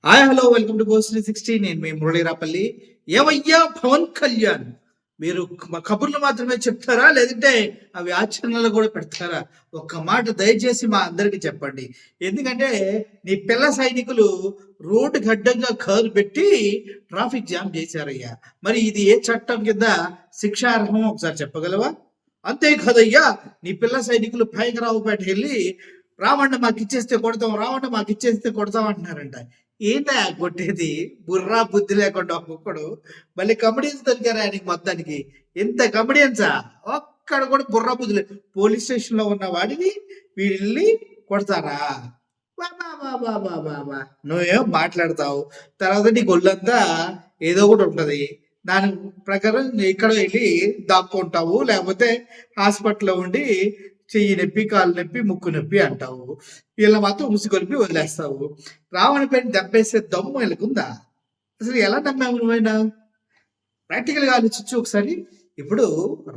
Hi hello welcome to post 360. నేను మీ మురళీరాపల్లి. ఏవయ్యా పవన్ కళ్యాణ్, మీరు కబుర్లు మాత్రమే చెప్తారా లేదంటే అవి ఆచరణలో కూడా పెడతారా? ఒక్క మాట దయచేసి మా అందరికి చెప్పండి. ఎందుకంటే నీ పిల్ల సైనికులు రోడ్డు గడ్డంగా కారు పెట్టి ట్రాఫిక్ జామ్ చేశారయ్యా. మరి ఇది ఏ చట్టం కింద శిక్షార్హం ఒకసారి చెప్పగలవా? అంతే కదయ్యా, నీ పిల్ల సైనికులు పైకరావుపేటకి వెళ్ళి రావణ మాకు ఇచ్చేస్తే కొడతాం, రావణ మాకు ఇచ్చేస్తే కొడతాం అంటున్నారంట. ఏంటా కొట్టేది? బుర్రా బుద్ధి లేకుండా ఒక్కొక్కడు మళ్ళీ కమెడియన్స్ దొరికారా ఆయనకి మొత్తానికి? ఎంత కమెడియన్సా? ఒక్కడ కూడా బుర్రా బుద్ధి లేదు. పోలీస్ స్టేషన్ లో ఉన్న వాడిని వీళ్ళని కొడతారా? బాబా నువ్వేం మాట్లాడతావు, తర్వాత నీ గొల్లంతా ఏదో ఒకటి ఉంటది, దాని ప్రకారం ఇక్కడ వెళ్ళి దాక్కుంటావు, లేకపోతే హాస్పిటల్లో ఉండి చెయ్యి నొప్పి, కాలు నొప్పి, ముక్కు నొప్పి అంటావు. వీళ్ళ మాత్రం ఉసిగొలిపి వదిలేస్తావు. రావణపేట దెబ్బేసే దమ్ము వీళ్ళకుందా? అసలు ఎలా నమ్మావు నువ్వైనా? ప్రాక్టికల్గా ఆలోచించు ఒకసారి. ఇప్పుడు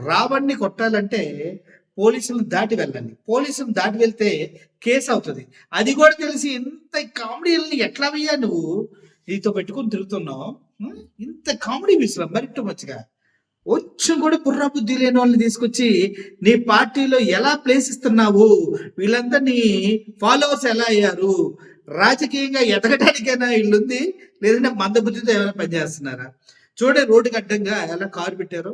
రావణ్ణి కొట్టాలంటే పోలీసులను దాటి వెళ్ళాలి. పోలీసులను దాటి వెళ్తే కేసు అవుతుంది. అది కూడా తెలిసి ఇంత కామెడీలని ఎట్లా వెయ్యా నువ్వు? నీతో పెట్టుకుని తిరుగుతున్నావు. ఇంత కామెడీ మిస్లా మరి టూ మచ్గా. కొంచెం కూడా బుర్రా బుద్ధి లేని వాళ్ళని తీసుకొచ్చి నీ పార్టీలో ఎలా ప్లేస్ ఇస్తున్నావు? వీళ్ళంతా నీ ఫాలోవర్స్ ఎలా అయ్యారు? రాజకీయంగా ఎదగడానికైనా ఇల్లుంది, లేదంటే మందబుద్ధితో ఏమైనా పనిచేస్తున్నారా? చూడే రోడ్డుకి అడ్డంగా ఎలా కారు పెట్టారు.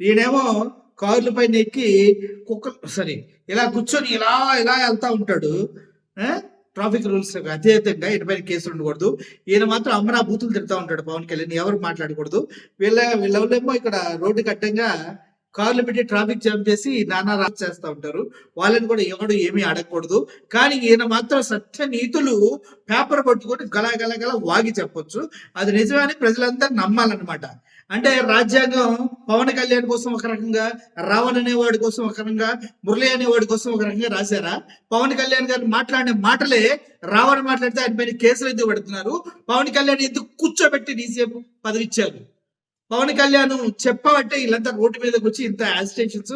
ఈయనేమో కార్ల పైన ఎక్కి ఇలా కూర్చొని ఇలా ఇలా వెళ్తా ఉంటాడు. ట్రాఫిక్ రూల్స్ అతీతంగా ఇటుపైన కేసులు ఉండకూడదు. ఈయన మాత్రం అమ్మనా బూతులు తిడతా ఉంటాడు పవన్ కళ్యాణ్. ఎవరు మాట్లాడకూడదు. వీళ్ళేమో ఇక్కడ రోడ్డు కట్టంగా కార్లు పెట్టి ట్రాఫిక్ జామ్ చేసి నానా రాజు చేస్తూ ఉంటారు. వాళ్ళని కూడా ఎవడు ఏమీ అడగకూడదు. కానీ ఈయన మాత్రం సత్య నీతులు పేపర్ పట్టుకొని గల వాగి చెప్పొచ్చు. అది నిజమని ప్రజలంతా నమ్మాలన్నమాట. అంటే రాజ్యాంగం పవన్ కళ్యాణ్ కోసం ఒక రకంగా, రావణ్ అనేవాడి కోసం ఒక రకంగా, మురళి అనేవాడి కోసం ఒక రకంగా రాశారా? పవన్ కళ్యాణ్ గారు మాట్లాడిన మాటలే రావణ్ మాట్లాడితే ఆయన పైన కేసులు ఎందుకు పెడుతున్నారు? పవన్ కళ్యాణ్ ఎందుకు కూర్చోబెట్టి డీసీఎం పదవి ఇచ్చారు? పవన్ కళ్యాణ్ చెప్పబట్టే వీళ్ళంతా రోడ్డు మీదకి వచ్చి ఇంత యాజిటేషన్స్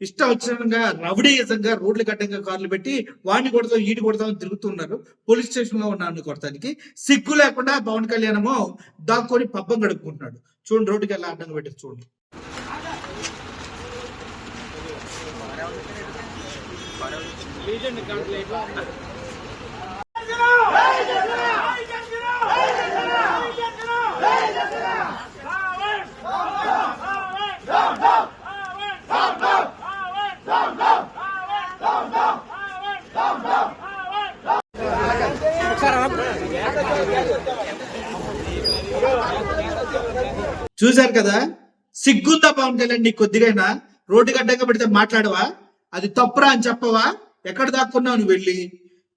ఇష్టం వచ్చినంగా రౌడీయంగా రోడ్లు కట్టంగా కార్లు పెట్టి వాడిని కొడతాం, ఈడి కొడతాం తిరుగుతున్నారు. పోలీస్ స్టేషన్ లో ఉన్నాను కొడతానికి సిగ్గు లేకుండా పవన్ కళ్యాణ్ దాక్కొని పబ్బం గడుపుకుంటున్నాడు. చూడండి రోడ్డుకి వెళ్ళి అడ్డంగా పెట్టి చూడండి. చూశారు కదా, సిగ్గుందా పవన్ కళ్యాణ్ నీకు కొద్దిగైనా? రోడ్డు గడ్డంగా పెడితే మాట్లాడవా? అది తప్పురా అని చెప్పవా? ఎక్కడ దాక్కున్నావు నువ్వు? వెళ్ళి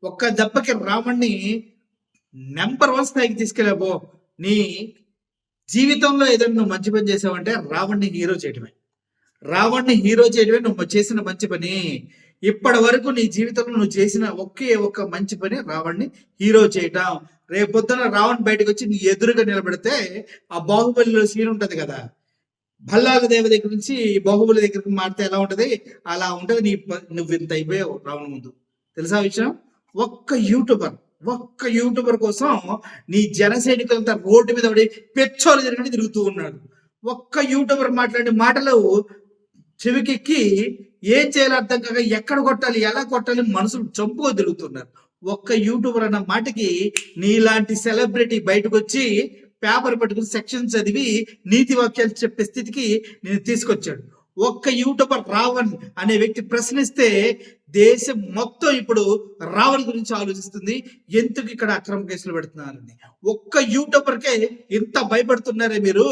ఒక్క దెబ్బకి రావణ్ణి నెంబర్ 1 స్థాయికి తీసుకెళ్ళబో. నీ జీవితంలో ఏదైనా నువ్వు మంచి పని చేసావంటే రావణ్ణి హీరో చేయడమే. రావణ్ణి హీరో చేయడమే నువ్వు చేసిన మంచి పని. ఇప్పటి వరకు నీ జీవితంలో నువ్వు చేసిన ఒకే ఒక్క మంచి పని రావణ్ణి హీరో చేయటం. రేపొద్దున రావణ్ బయటకు వచ్చి నీ ఎదురుగా నిలబడితే ఆ బాహుబలిలో సీన్ ఉంటది కదా, భల్లాల దేవ దగ్గర నుంచి బాహుబలి దగ్గరికి మారితే ఎలా ఉంటది, అలా ఉంటది. నువ్వు ఇంత అయిపోయావు రావణ్ ముందు. తెలుసా విషయం? ఒక్క యూట్యూబర్ కోసం నీ జన సైనికులంతా రోడ్డు మీద పడి పెచ్చోలు జరిగి తిరుగుతూ ఉన్నాడు. ఒక్క యూట్యూబర్ మాట్లాడే మాటలు చెవికెక్కి ఏం చేయాలో అర్థం కాక ఎక్కడ కొట్టాలి, ఎలా కొట్టాలి మనుషులు చంపుగా తిరుగుతున్నారు. ఒక్క యూట్యూబర్ అన్న మాటకి నీలాంటి సెలబ్రిటీ బయటకు వచ్చి పేపర్ పట్టుకుని సెక్షన్ చదివి నీతి వాక్యాలు చెప్పే స్థితికి నేను తీసుకొచ్చాడు. ఒక్క యూట్యూబర్ రావణ్ అనే వ్యక్తి ప్రశ్నిస్తే దేశం మొత్తం ఇప్పుడు రావణ్ గురించి ఆలోచిస్తుంది, ఎందుకు ఇక్కడ అక్రమ కేసులు పెడుతున్నారని. ఒక్క యూట్యూబర్కే ఇంత భయపడుతున్నారే మీరు.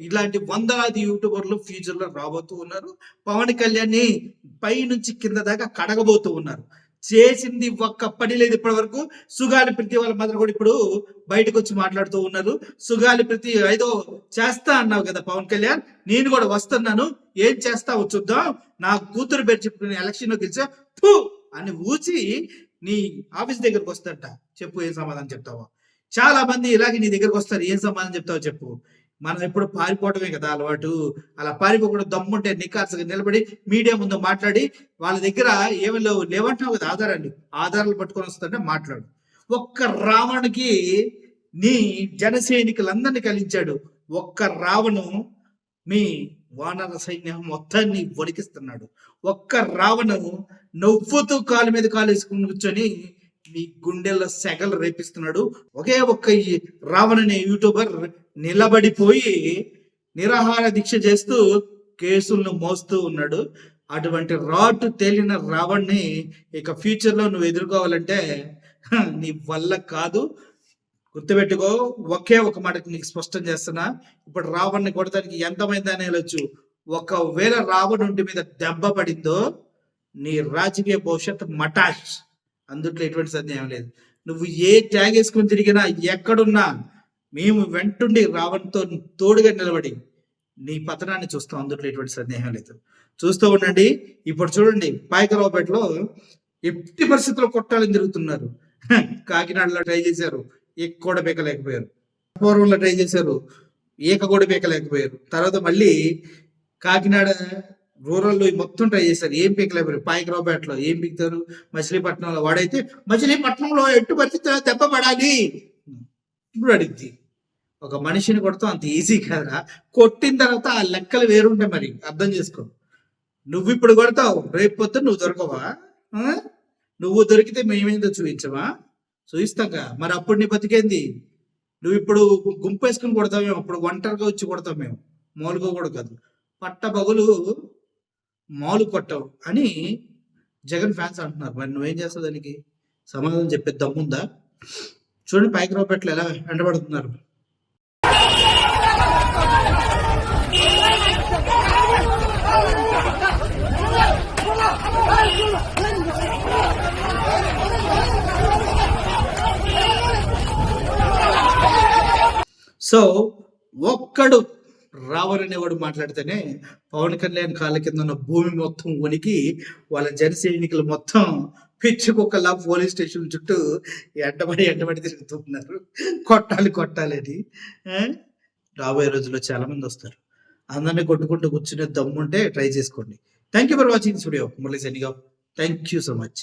ఇలాంటి వందలాది యూట్యూబర్లు ఫ్యూచర్ లో రాబోతూ ఉన్నారు. పవన్ కళ్యాణ్ ని పై నుంచి కింద దాకా కడగబోతూ ఉన్నారు. చేసింది ఒక్క పని లేదు ఇప్పటి వరకు. సుగాలి ప్రీతి వాళ్ళ మదర్ కూడా ఇప్పుడు బయటకు వచ్చి మాట్లాడుతూ ఉన్నారు. సుగాలి ప్రీతి ఏదో చేస్తా అన్నావు కదా పవన్ కళ్యాణ్, నేను కూడా వస్తున్నాను, ఏం చేస్తావో చూద్దాం, నా కూతురు పేరు చెప్పుకుని ఎలక్షన్ లో గెలిచా ఫు అని ఊచి నీ ఆఫీస్ దగ్గరకు వస్తాడట. చెప్పు ఏం సమాధానం చెప్తావో. చాలా మంది ఇలాగే నీ దగ్గరకు వస్తారు, ఏం సమాధానం చెప్తావో చెప్పు. మనం ఎప్పుడు పారిపోవటమే కదా అలవాటు. అలా పారిపోకుండా దమ్ముంటే నికార్సుగా నిలబడి మీడియా ముందు మాట్లాడి, వాళ్ళ దగ్గర ఏమి లేవంటున్నావు కదా ఆధారాలు పట్టుకొని వస్తుంటే మాట్లాడు. ఒక్క రావణుకి నీ జన సైనికులందరినీ కలించాడు. ఒక్క రావణు మీ వానర సైన్యం మొత్తాన్ని వణికిస్తున్నాడు. ఒక్క రావణు నవ్వుతూ కాలు మీద కాలు వేసుకుని కూర్చొని మీ గుండెల్లో సెగలు రేపిస్తున్నాడు. ఒకే ఒక్క ఈ రావణ్ అనే యూట్యూబర్ నిలబడిపోయి నిరాహార దీక్ష చేస్తూ కేసులను మోస్తూ ఉన్నాడు. అటువంటి రాటు తేలిన రావణ్ణి ఇక ఫ్యూచర్ లో నువ్వు ఎదుర్కోవాలంటే నీ వల్ల కాదు. గుర్తుపెట్టుకో. ఒకే ఒక మాటకి నీకు స్పష్టం చేస్తున్నా, ఇప్పుడు రావణ్ణి కొడతానికి ఎంతమంది అని వెళ్ళొచ్చు. ఒకవేళ రావణుడి మీద దెబ్బ పడిందో నీ రాజకీయ భవిష్యత్తు మటాష్. అందుట్లో ఎటువంటి సందేహం లేదు. నువ్వు ఏ ట్యాగ్ వేసుకుని తిరిగినా ఎక్కడున్నా మేము వెంటుండి రావణ్తో తోడుగా నిలబడి నీ పతనాన్ని చూస్తాం. అందుట్లో ఎటువంటి సందేహం లేదు. చూస్తూ ఉండండి. ఇప్పుడు చూడండి, పాయకరావుపేటలో ఎట్టి పరిస్థితుల్లో కొట్టాలని తిరుగుతున్నారు. కాకినాడలో ట్రై చేశారు, ఏక కూడా బీకలేకపోయారు. పూర్వంలో ట్రై చేశారు, ఏక కూడా బీకలేకపోయారు. తర్వాత మళ్ళీ కాకినాడ రూరల్లో మొత్తం ట్రై చేశారు, ఏం పీకలేకపోయారు. పాయకరావుపేటలో ఏం పీకుతారు? మచిలీపట్నంలో వాడైతే మచిలీపట్నంలో ఎట్టు పరిస్థితుల్లో దెబ్బ పడాలి ఇప్పుడు అడిగింది. ఒక మనిషిని కొడతాం అంత ఈజీ కాదురా. కొట్టిన తర్వాత ఆ లెక్కలు వేరుంటాయి. మరి అర్థం చేసుకో. నువ్వు ఇప్పుడు కొడతావు, రేపు పొద్దున నువ్వు దొరకవా? నువ్వు దొరికితే మేమేందో చూపించవా? చూపిస్తాగా. మరి అప్పుడు నీ బతికేంది? నువ్వు ఇప్పుడు గుంపు వేసుకుని కొడతావు, అప్పుడు ఒంటరిగా వచ్చి కొడతాం మేము. మామూలుగా కూడా కాదు, పట్ట బగులు మాలు కొట్టవు అని జగన్ ఫ్యాన్స్ అంటున్నారు. మరి నువ్వేం చేస్తావు? దానికి సమాధానం చెప్పే దమ్ముందా? చూడండి పాయకరావుపేటలో ఎలా వెంటబడుతున్నారు. సో ఒక్కడు రావాలనేవాడు మాట్లాడితేనే పవన్ కళ్యాణ్ కాళ్ళ కింద ఉన్న భూమి మొత్తం వణికి వాళ్ళ జన సైనికులు మొత్తం పిచ్చి కుక్కలా పోలీస్ స్టేషన్ చుట్టూ ఎంటబడి తిరుగుతున్నారు. కొట్టాలి అని. రాబోయే రోజుల్లో చాలా మంది వస్తారు. అందరినీ కొట్టుకుంటూ కూర్చునే దమ్ముంటే ట్రై చేసుకోండి. Thank you for watching this video. Murali signing off. Thank you so much.